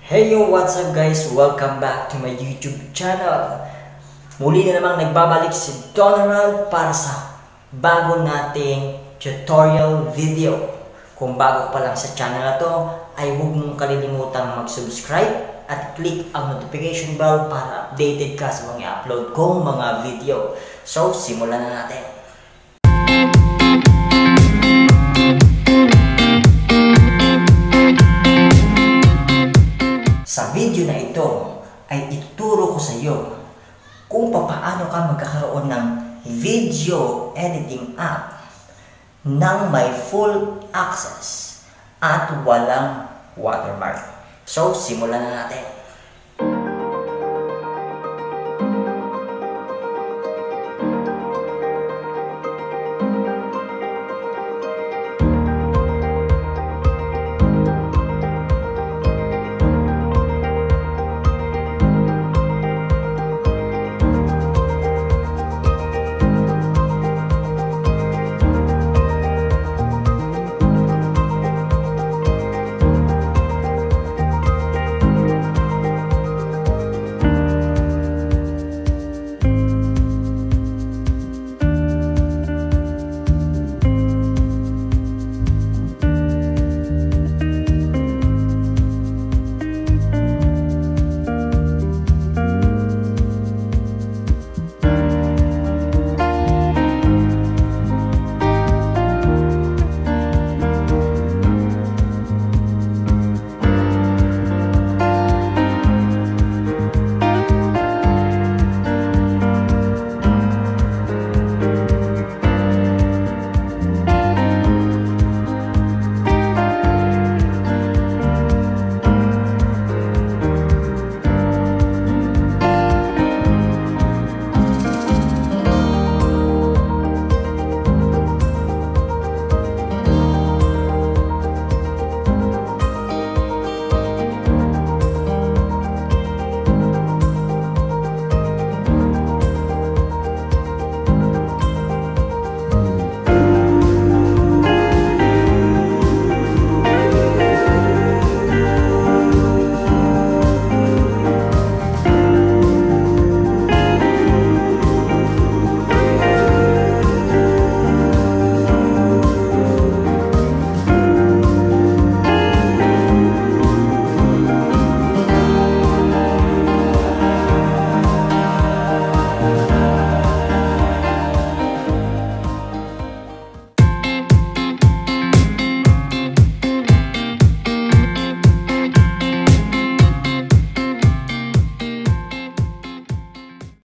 Hey yo, what's up guys? Welcome back to my YouTube channel. Muli na namang nagbabalik si Donald para sa bago nating tutorial video. Kung bago pa lang sa channel na to, ay huwag mong kalilimutang mag-subscribe at click ang notification bell para updated ka sa mga upload kong mga video. So, simulan na natin. Sa video na ito ay ituturo ko sa iyo kung paano ka magkakaroon ng video editing app nang may full access at walang watermark. So, simulan na natin.